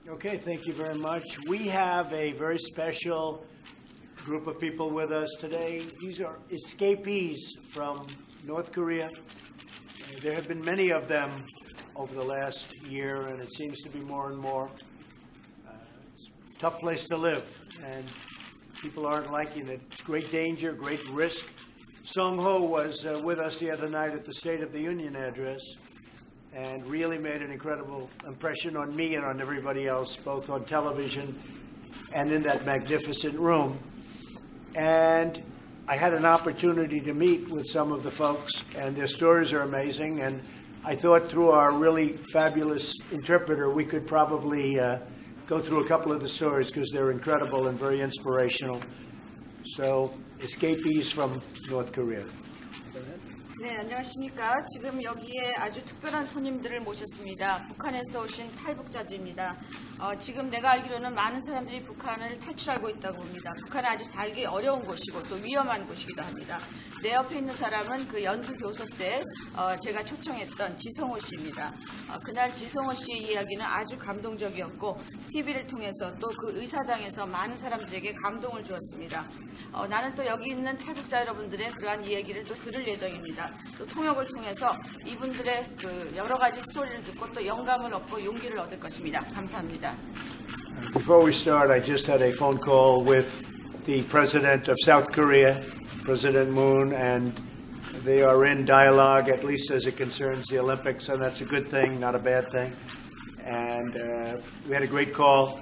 Okay, thank you very much. We have a very special group of people with us today. These are escapees from North Korea. There have been many of them over the last year, and it seems to be more and more. It's a tough place to live, and people aren't liking it. Great danger, great risk. Sung Ho was with us the other night at the State of the Union address, and really made an incredible impression on me and on everybody else, both on television and in that magnificent room. And I had an opportunity to meet with some of the folks, and their stories are amazing. And I thought through our really fabulous interpreter, we could probably go through a couple of the stories because they're incredible and very inspirational. So, escapees from North Korea. Go ahead. 네, 안녕하십니까. 지금 여기에 아주 특별한 손님들을 모셨습니다. 북한에서 오신 탈북자들입니다. 지금 내가 알기로는 많은 사람들이 북한을 탈출하고 있다고 봅니다. 북한은 아주 살기 어려운 곳이고 또 위험한 곳이기도 합니다. 내 옆에 있는 사람은 그 연구 교섭 때 제가 초청했던 지성호 씨입니다. 그날 지성호 씨의 이야기는 아주 감동적이었고 TV를 통해서 또 그 의사당에서 많은 사람들에게 감동을 주었습니다. 나는 또 여기 있는 탈북자 여러분들의 그러한 이야기를 또 들을 예정입니다. 또 통역을 통해서 이분들의 그 여러 가지 스토리를 듣고 또 영감을 얻고 용기를 얻을 것입니다. 감사합니다. Before we start, I just had a phone call with the president of South Korea, President Moon, and they are in dialogue, at least as it concerns the Olympics, and that's a good thing, not a bad thing. And we had a great call.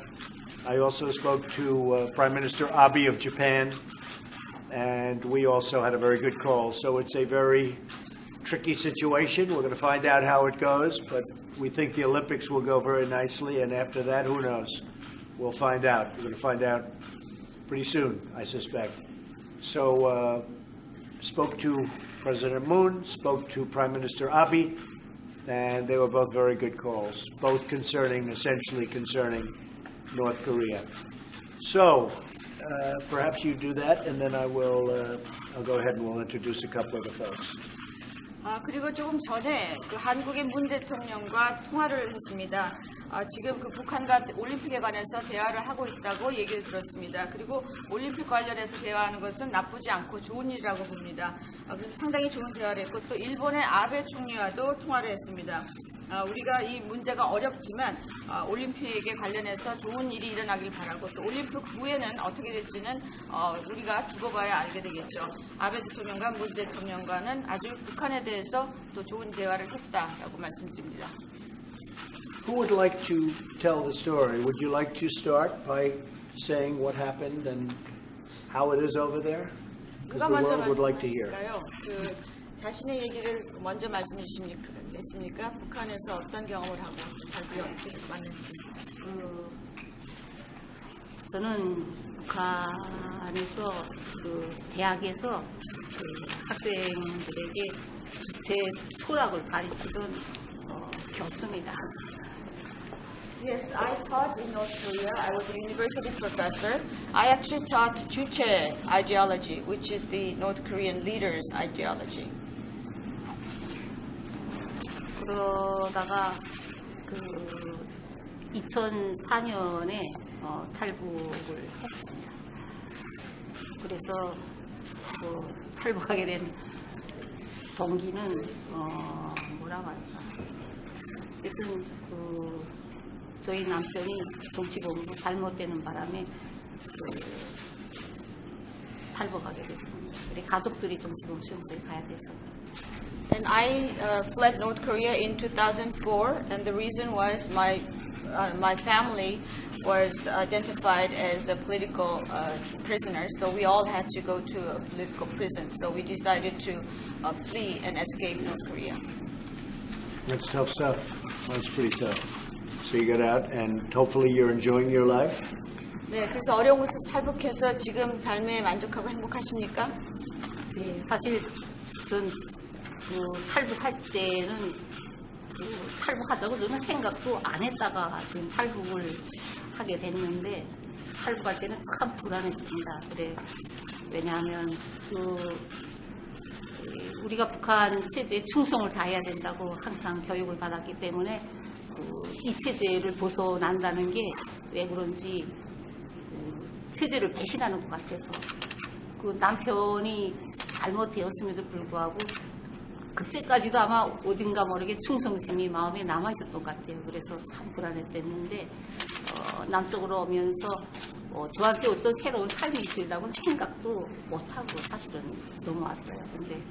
I also spoke to Prime Minister Abe of Japan, and we also had a very good call. So it's a very tricky situation. We're going to find out how it goes, but we think the Olympics will go very nicely, and after that, who knows? We'll find out. We're going to find out pretty soon, I suspect. So spoke to President Moon, spoke to Prime Minister Abe, and they were both very good calls, both essentially concerning North Korea. So perhaps you do that, and then I'll go ahead and we'll introduce a couple of the folks. 그리고 조금 전에 그 한국의 문 대통령과 통화를 했습니다. 지금 그 북한과 올림픽에 관해서 대화를 하고 있다고 얘기를 들었습니다. 그리고 올림픽 관련해서 대화하는 것은 나쁘지 않고 좋은 일이라고 봅니다. 그래서 상당히 좋은 대화를 했고 또 일본의 아베 총리와도 통화를 했습니다. 우리가 이 문제가 어렵지만 올림픽에 관련해서 좋은 일이 일어나길 바라고 또 올림픽 후에는 어떻게 될지는 우리가 두고 봐야 알게 되겠죠. 아베 대통령과 문 대통령과는 아주 북한에 대해서 또 좋은 대화를 했다라고 말씀드립니다. Who would like to tell the story? Would you like to start by saying what happened and how it is over there? Because the world would like to hear. 그 자신의 얘기를 먼저 말씀해 주시겠습니까? 북한에서 어떤 경험을 하고 자기가 어떻게 만났는지. 저는 북한에서 그 대학에서 그 학생들에게 주체 철학을 가르치던 교수입니다. Yes, I taught in North Korea. I was a university professor. I actually taught Juche ideology, which is the North Korean leaders' ideology. 그러다가 그 2004년에 탈북을 했습니다. 그래서 탈북하게 된 동기는 뭐라고 할까? 어쨌든 저희 남편이 정치범으로 잘못되는 바람에 탈북하게 됐습니다. 우리 가족들이 정치범 시험소에 가야 됐어요. And I fled North Korea in 2004, and the reason was my family was identified as a political prisoner, so we all had to go to a political prison. So we decided to flee and escape North Korea. That's tough stuff. That's pretty tough. So you got out, and hopefully you're enjoying your life. 네, 그래서 어려운 곳에서 탈북해서 지금 삶에 만족하고 행복하십니까? 네, 사실 전 탈북할 때는 탈북하자고 저는 생각도 안 했다가 지금 탈북을 하게 됐는데 탈북할 때는 참 불안했습니다. 그래 왜냐하면 우리가 북한 체제에 충성을 다해야 된다고 항상 교육을 받았기 때문에 이 체제를 벗어난다는 게 왜 그런지 체제를 배신하는 것 같아서 남편이 잘못되었음에도 불구하고 그때까지도 아마 어딘가 모르게 충성심이 마음에 남아있었던 것 같아요. 그래서 참 불안했댔는데 남쪽으로 오면서 저한테 어떤 새로운 삶이 있으리라고 생각도 못하고 사실은 넘어왔어요. 근데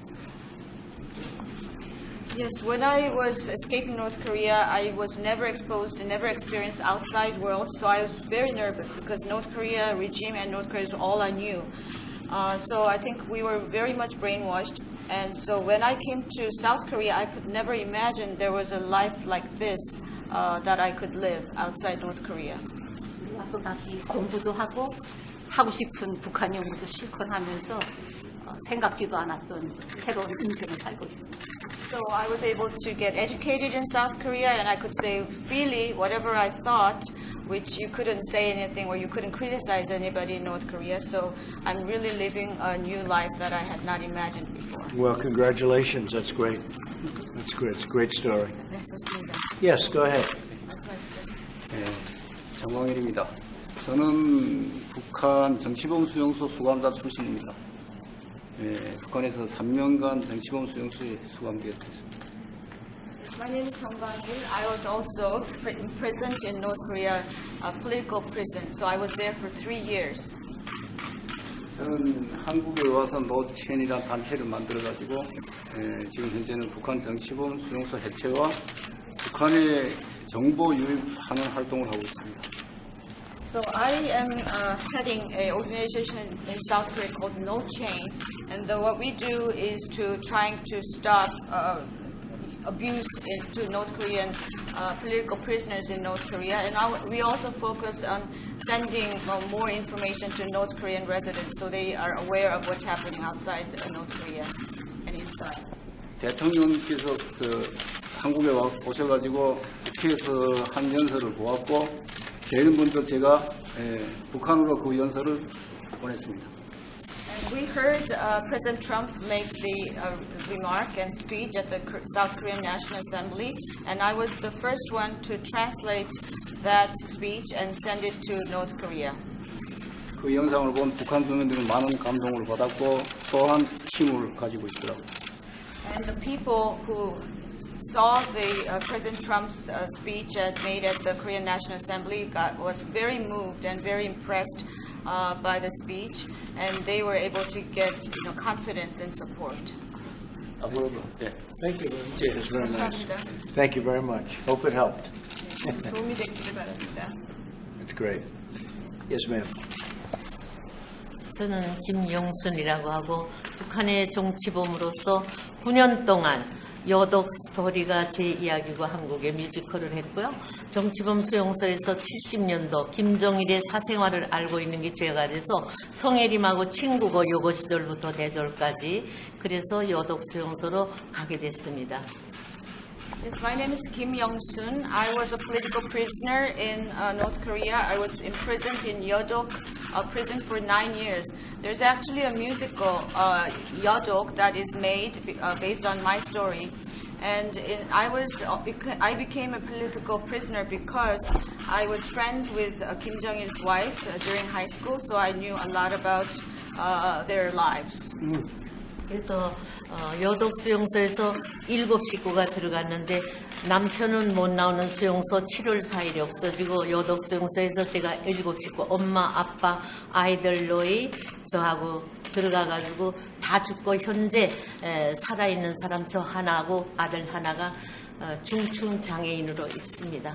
Yes, when I was escaping North Korea, I was never exposed and never experienced outside world, so I was very nervous because North Korea regime and North Korea is all I knew. So I think we were very much brainwashed. And so when I came to South Korea, I could never imagine there was a life like this that I could live outside North Korea. 와서 다시 공부도 하고 싶은 북한 연구도 실컷 하면서 생각지도 않았던 새로운 인생을 살고 있습니다. So I was able to get educated in South Korea, and I could say freely whatever I thought, which you couldn't say anything or you couldn't criticize anybody in North Korea. So I'm really living a new life that I had not imagined before. Well, congratulations. That's great. That's great. It's a great story. 네, 좋습니다. Yes, go ahead. 정광일입니다. 저는 북한 정치범 수용소 수감자 출신입니다. 북한에서 3년간 정치범 수용소에 수감되었습니다. My name is Jung Kwang-il. I was also imprisoned in North Korea, a political prison. So I was there for 3 years. 저는 한국에 와서 노첸이라는 단체를 만들어가지고 지금 현재는 북한 정치범 수용소 해체와 북한의 정보 유입하는 활동을 하고 있습니다. So I am heading an organization in South Korea called No Chain, and what we do is trying to stop abuse to North Korean political prisoners in North Korea, and we also focus on sending more information to North Korean residents so they are aware of what's happening outside North Korea and inside. 대통령께서 한국에 오셔가지고 국회에서 한 연설을 보았고 제일 먼저 제가 북한으로 그 연설을 보냈습니다. And we heard President Trump make the remark and speech at the South Korean National Assembly, and I was the first one to translate that speech and send it to North Korea. 그 영상을 본 북한 주민들은 많은 감동을 받았고 또한 힘을 가지고 있더라고요. And the people who saw the President Trump's speech made at the Korean National Assembly was very moved and very impressed by the speech, and they were able to get confidence and support. Thank you very much. It was very nice. 감사합니다. Thank you very much. Hope it helped. 도움이 되기를 바랍니다. It's great. Yes, ma'am. 저는 김용순이라고 하고 북한의 정치범으로서 9년 동안 여독 스토리가 제 이야기고 한국에 뮤지컬을 했고요. 정치범 수용소에서 70년도 김정일의 사생활을 알고 있는 게 죄가 돼서 성혜림하고 친구고 여고 시절부터 대졸까지 그래서 여독 수용소로 가게 됐습니다. Yes, my name is Kim Young-sun. I was a political prisoner in North Korea. I was imprisoned in Yeodok prison for 9 years. There's actually a musical, Yeodok, that is made based on my story. And I became a political prisoner because I was friends with Kim Jong-il's wife during high school, so I knew a lot about their lives. 그래서 여독 수용소에서 7식구가 들어갔는데 남편은 못 나오는 수용소 7월 4일에 없어지고 여독 수용소에서 제가 7식구 엄마, 아빠, 아이들 너희 저하고 들어가가지고 다 죽고 현재 살아있는 사람 저 하나하고 아들 하나가 중증 장애인으로 있습니다.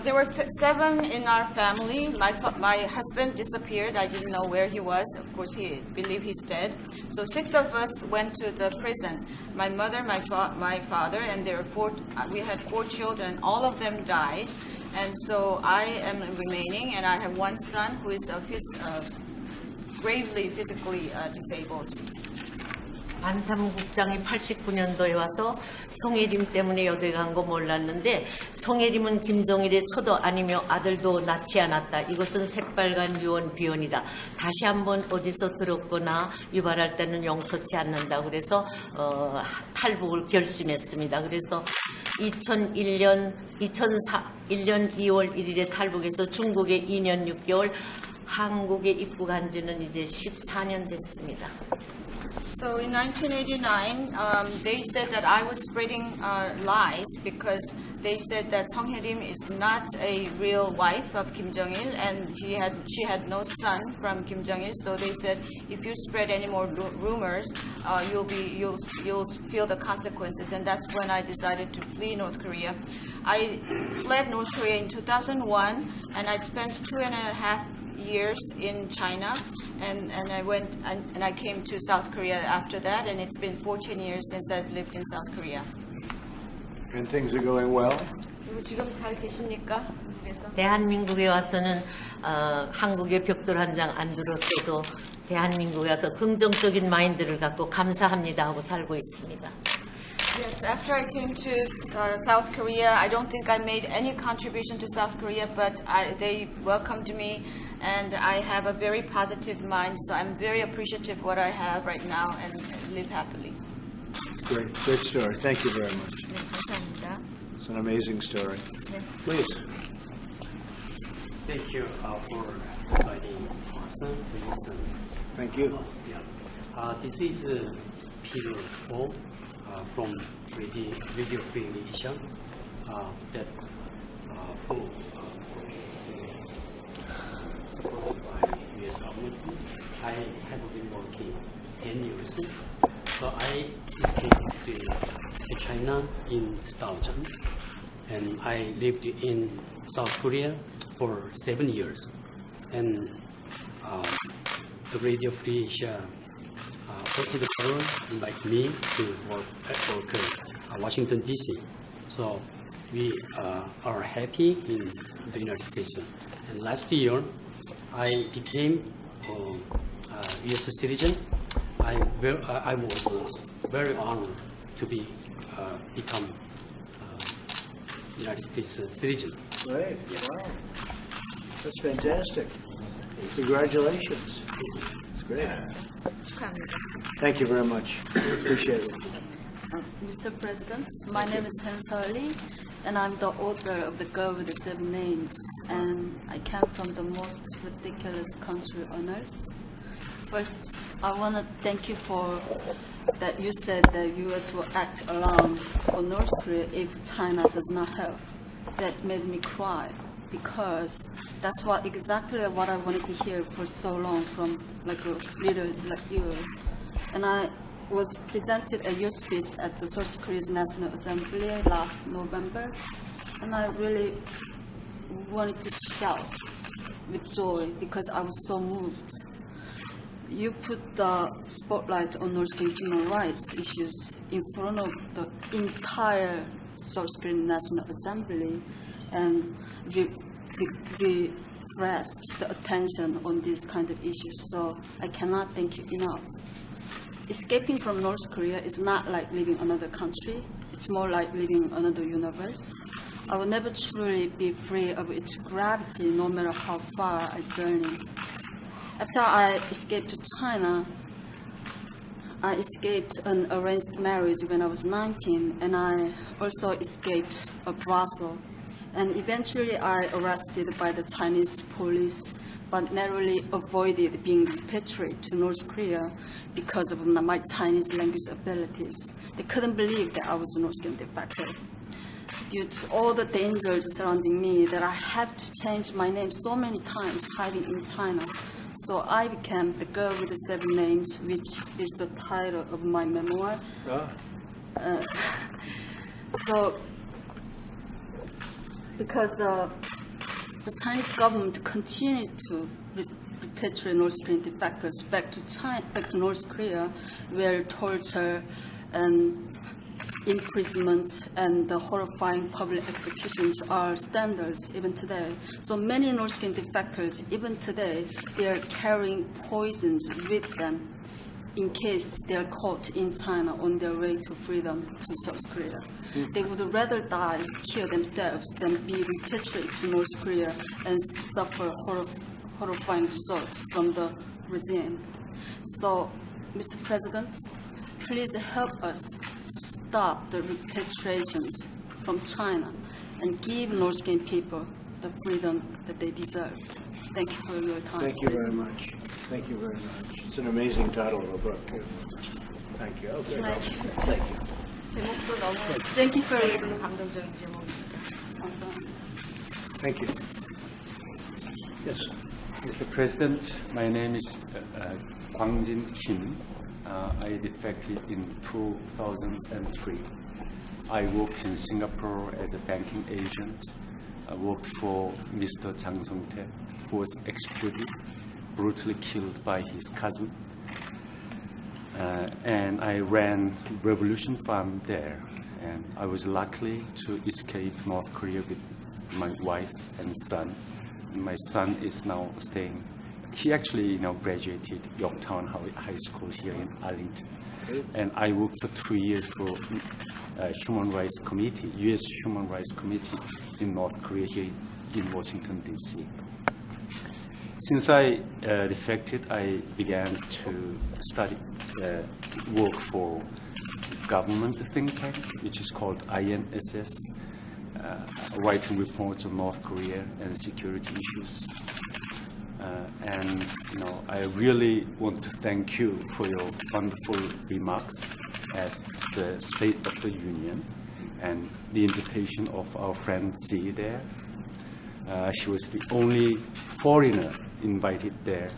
There were 7 in our family. My husband disappeared. I didn't know where he was. Of course, he believed he's dead. So 6 of us went to the prison. My mother, my father, and we had 4 children. All of them died. And so I am remaining, and I have 1 son who is gravely physically disabled. 반탐국장이 89년도에 와서 송혜림 때문에 여대 간 거 몰랐는데 송혜림은 김정일의 처도 아니며 아들도 낳지 않았다. 이것은 새빨간 유언 비언이다. 다시 한번 어디서 들었거나 유발할 때는 용서치 않는다. 그래서 탈북을 결심했습니다. 그래서 2001년 2월 1일에 탈북해서 중국에 2년 6개월, 한국에 입국한 지는 이제 14년 됐습니다. So in 1989, they said that I was spreading lies because they said that Song Hye-rim is not a real wife of Kim Jong-il and she had no son from Kim Jong-il. So they said if you spread any more rumors, you'll feel the consequences. And that's when I decided to flee North Korea. I fled North Korea in 2001, and I spent 2.5 years in China, and I went and I came to South Korea after that, and it's been 14 years since I've lived in South Korea. And things are going well? 그리고 지금 잘 계십니까? 그래서 대한민국에 와서는 한국의 벽돌 한 장 안 들었어도 대한민국에 와서 긍정적인 마인드를 갖고 감사합니다 하고 살고 있습니다. Yes, after I came to South Korea, I don't think I made any contribution to South Korea, but they welcomed me, and I have a very positive mind, so I'm very appreciative of what I have right now and live happily. Great story. Thank you very much. 네, 감사합니다. It's an amazing story. Please. Thank you for inviting us to listen. Thank you. Yeah. This is Peter O from Radio Free Asia that who supported by U.S. government. I have been working 10 years. So I escaped to China in 2000, and I lived in South Korea for 7 years. And the Radio Free Asia Portfolio Forum invited me to work at Washington, D.C. So we are happy in the United States. And last year, I became a U.S. citizen. I was very honored to become United States citizen. Great. Wow. That's fantastic. Congratulations. It's great. 축하합니다. Thank you very much. Appreciate it. Mr. President, my name is Han Seol-lee, and I'm the author of The Girl with the Seven Names, and I came from the most ridiculous country on earth. First, I want to thank you for that you said the U.S. will act alone for North Korea if China does not help. That made me cry, because that's exactly what I wanted to hear for so long from leaders like you. And I was presented a your speech at the South Korea's National Assembly last November, and I really wanted to shout with joy because I was so moved. You put the spotlight on North Korean human rights issues in front of the entire South Korean National Assembly, and refreshed the attention on these kind of issues. So I cannot thank you enough. Escaping from North Korea is not like leaving another country. It's more like leaving another universe. I will never truly be free of its gravity, no matter how far I journey. After I escaped to China, I escaped an arranged marriage when I was 19, and I also escaped a brothel. And eventually I arrested by the Chinese police, but narrowly avoided being repatriated to North Korea because of my Chinese language abilities. They couldn't believe that I was a North Korean de facto. Due to all the dangers surrounding me, that I have to change my name so many times hiding in China. So I became The Girl with the Seven Names, which is the title of my memoir. Because the Chinese government continued to repatriate North Korean defectors back to North Korea, where torture and imprisonment and the horrifying public executions are standard even today. So many North Korean defectors, even today, they are carrying poisons with them in case they're caught in China on their way to freedom to South Korea. They would rather die, kill themselves, than be repatriated to North Korea and suffer horrifying results from the regime. So, Mr. President, please help us to stop the repatriations from China and give North Korean people the freedom that they deserve. Thank you for your time. Thank you very much. Thank you very much. It's an amazing title of a book, too. Thank you. Okay. Thank you. 제목도 너무 Thank you for your 감동적인 제목입니다. Thank you. Yes. Mr. President, my name is Kwang-jin Kim. I defected in 2003. I worked in Singapore as a banking agent. I worked for Mr. Jang Song-taek, who was executed, brutally killed by his cousin. And I ran Revolution Farm there. And I was lucky to escape North Korea with my wife and son. And my son is now staying. He actually graduated Yorktown High School here in Arlington. And I worked for 2 years for Human Rights Committee, U.S. Human Rights Committee in North Korea here in Washington, D.C. Since I defected, I began to study, work for government think tank, which is called INSS, writing reports on North Korea and security issues. And I really want to thank you for your wonderful remarks at the State of the Union and the invitation of our friend Z there. She was the only foreigner invited there.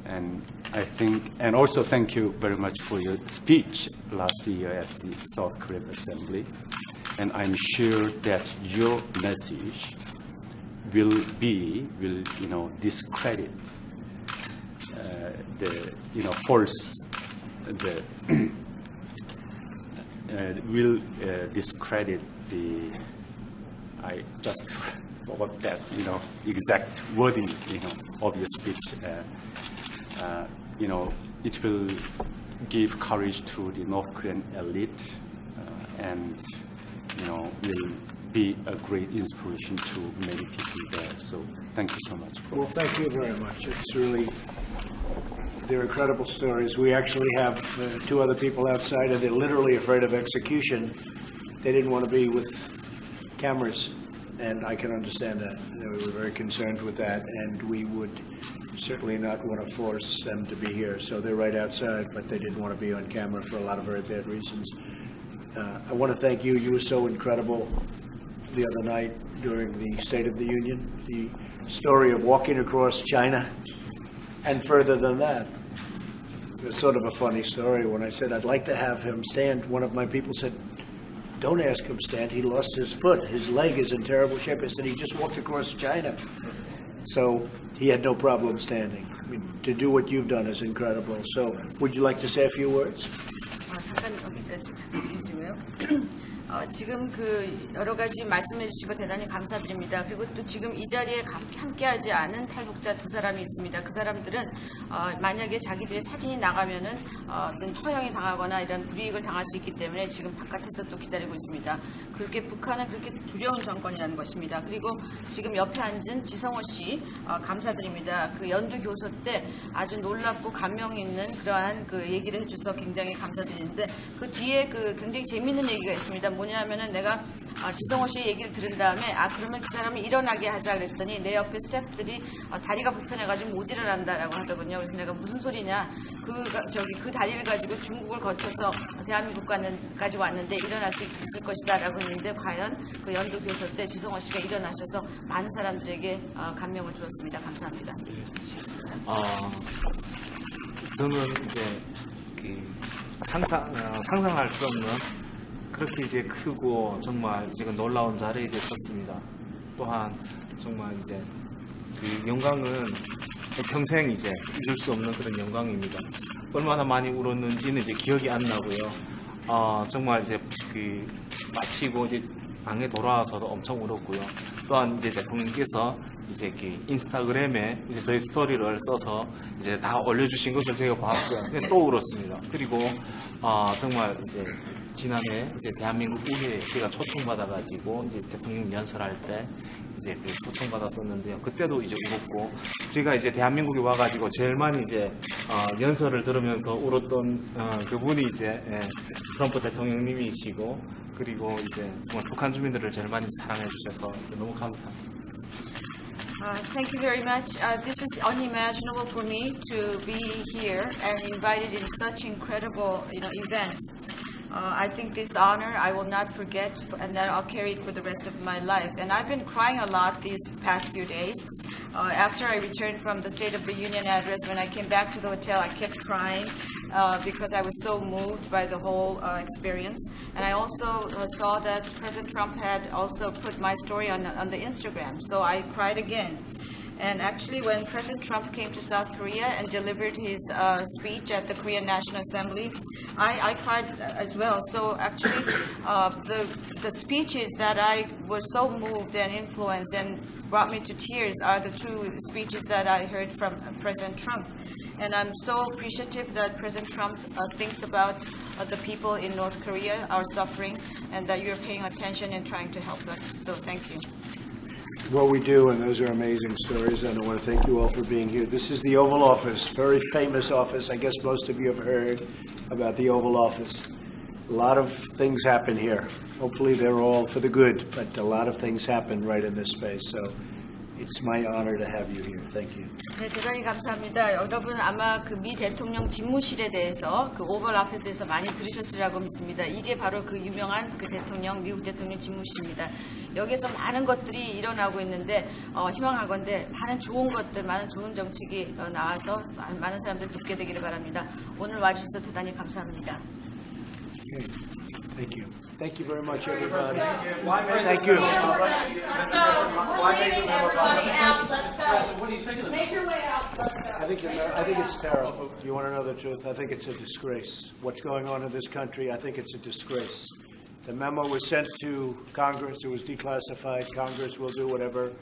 And and also thank you very much for your speech last year at the South Korean Assembly. And I'm sure that your message will discredit the false will discredit the I just forgot that exact wording of your speech. It will give courage to the North Korean elite and will be a great inspiration to many people there. So thank you so much. Well, thank you very much. They're incredible stories. We actually have 2 other people outside, and they're literally afraid of execution. They didn't want to be with cameras, and I can understand that. They were very concerned with that, and we would certainly not want to force them to be here. So they're right outside, but they didn't want to be on camera for a lot of very bad reasons. I want to thank you. You were so incredible the other night during the State of the Union, the story of walking across China and further than that. It's sort of a funny story. When I said I'd like to have him stand, one of my people said, don't ask him stand. He lost his foot. His leg is in terrible shape. I said he just walked across China. So he had no problem standing. I mean, to do what you've done is incredible. So would you like to say a few words? 잠깐 여기까지 해주시고요. 지금 여러 가지 말씀해 주시고 대단히 감사드립니다. 그리고 또 지금 이 자리에 함께하지 않은 탈북자 2사람이 있습니다. 그 사람들은 만약에 자기들의 사진이 나가면은 어떤 처형이 당하거나 이런 불이익을 당할 수 있기 때문에 지금 바깥에서 또 기다리고 있습니다. 그렇게 북한은 그렇게 두려운 정권이라는 것입니다. 그리고 지금 옆에 앉은 지성호 씨 감사드립니다. 그 연두 교소 때 아주 놀랍고 감명 있는 그러한 그 얘기를 해주셔서 굉장히 감사드리는데 그 뒤에 굉장히 재미있는 얘기가 있습니다. 뭐냐면은 내가 지성호 씨의 얘기를 들은 다음에 그러면 그 사람을 일어나게 하자 그랬더니 내 옆에 스태프들이 다리가 불편해가지고 못 일어난다라고 하더군요. 그래서 내가 무슨 소리냐 그 다리를 가지고 중국을 거쳐서 대한민국까지 왔는데 일어날 수 있을 것이다라고 했는데 과연 그 연두 교소 때 지성호 씨가 일어나셔서 많은 사람들에게 감명을 주었습니다. 감사합니다. 저는 이제 상상할 수 없는 그렇게 이제 크고 정말 지금 놀라운 자리에 이제 섰습니다. 또한 정말 이제 그 영광은 평생 이제 잊을 수 없는 그런 영광입니다. 얼마나 많이 울었는지는 이제 기억이 안 나고요. 정말 이제 마치고 이제 방에 돌아와서도 엄청 울었고요. 또한 이제 대통령께서 이제 그 인스타그램에 이제 저희 스토리를 써서 이제 다 올려주신 것을 제가 봤어요. 근데 또 울었습니다. 그리고 정말 이제 지난해 이제 대한민국 의회에 제가 초청받아가지고 이제 대통령 연설할 때 이제 그 초청받았었는데요. 그때도 이제 울었고 제가 이제 대한민국에 와가지고 제일 많이 이제 연설을 들으면서 울었던 그분이 이제 트럼프 대통령님이시고 그리고 이제 정말 북한 주민들을 제일 많이 사랑해 주셔서 너무 감사합니다. Thank you very much. This is unimaginable for me to be here and invited in such incredible, events. I think this honor I will not forget, and that I'll carry it for the rest of my life. And I've been crying a lot these past few days. After I returned from the State of the Union address, when I came back to the hotel, I kept crying because I was so moved by the whole experience. And I also saw that President Trump had also put my story on the Instagram, so I cried again. And actually, when President Trump came to South Korea and delivered his speech at the Korean National Assembly, I cried as well. So actually, the speeches that I was so moved and influenced and brought me to tears are the two speeches that I heard from President Trump. And I'm so appreciative that President Trump thinks about the people in North Korea are suffering, and that you're paying attention and trying to help us. So thank you. Well, we do, and those are amazing stories, and I want to thank you all for being here. This is the Oval Office, very famous office. I guess most of you have heard about the Oval Office. A lot of things happen here. Hopefully they're all for the good, but a lot of things happen right in this space. So it's my honor to have you here. Thank you. 네, 대단히 감사합니다. 여러분 아마 그 미 대통령 집무실에 대해서 그 오벌 오피스에서 많이 들으셨으리라고 믿습니다. 이게 바로 그 유명한 그 대통령, 미국 대통령 집무실입니다. 여기서 많은 것들이 일어나고 있는데 희망하건대 많은 좋은 것들, 많은 좋은 정책이 나와서 많은 사람들이 돕게 되기를 바랍니다. 오늘 와주셔서 대단히 감사합니다. Okay. Thank you. Thank you very much, everybody. Thank you. I think it's terrible. You want to know the truth? I think it's a disgrace. What's going on in this country, I think it's a disgrace. The memo was sent to Congress. It was declassified. Congress will do whatever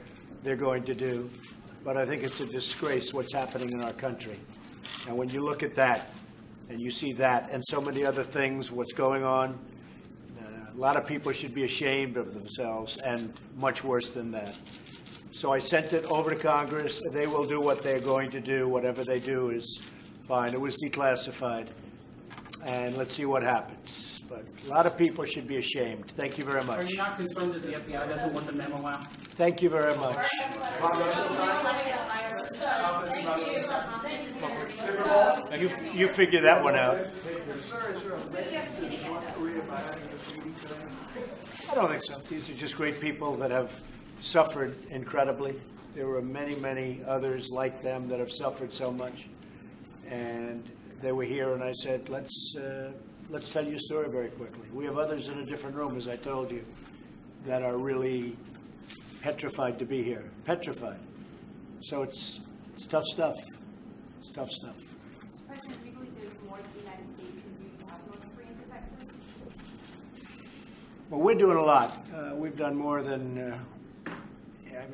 they're going to do. But I think it's a disgrace what's happening in our country. And when you look at that, and you see that, and so many other things, what's going on, a lot of people should be ashamed of themselves, and much worse than that. So I sent it over to Congress. They will do what they're going to do. Whatever they do is fine. It was declassified, and let's see what happens. But a lot of people should be ashamed. Thank you very much. Are you not concerned that the FBI doesn't want the memo out? Thank you very much. You figure that one out. I don't think so. These are just great people that have suffered incredibly. There were many, many others like them that have suffered so much. And they were here, and I said, let's tell you a story very quickly. We have others in a different room, as I told you, that are really petrified to be here. Petrified. So it's tough stuff. It's tough stuff. President, do you believe there's more the United States can do to help North Korean defectors? Well, we're doing a lot. We've done more than,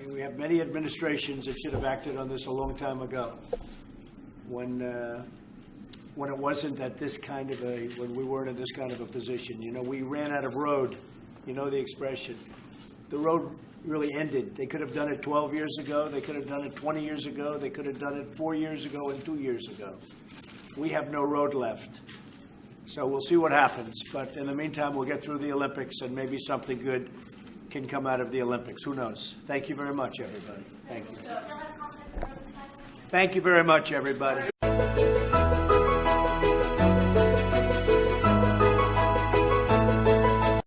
we have many administrations that should have acted on this a long time ago. When it wasn't at this kind of when we weren't in this kind of a position. You know, we ran out of road. You know the expression. The road really ended. They could have done it 12 years ago. They could have done it 20 years ago. They could have done it 4 years ago and 2 years ago. We have no road left. So we'll see what happens. But in the meantime, we'll get through the Olympics, and maybe something good can come out of the Olympics. Who knows? Thank you very much, everybody. Thank you. Thank you very much, everybody.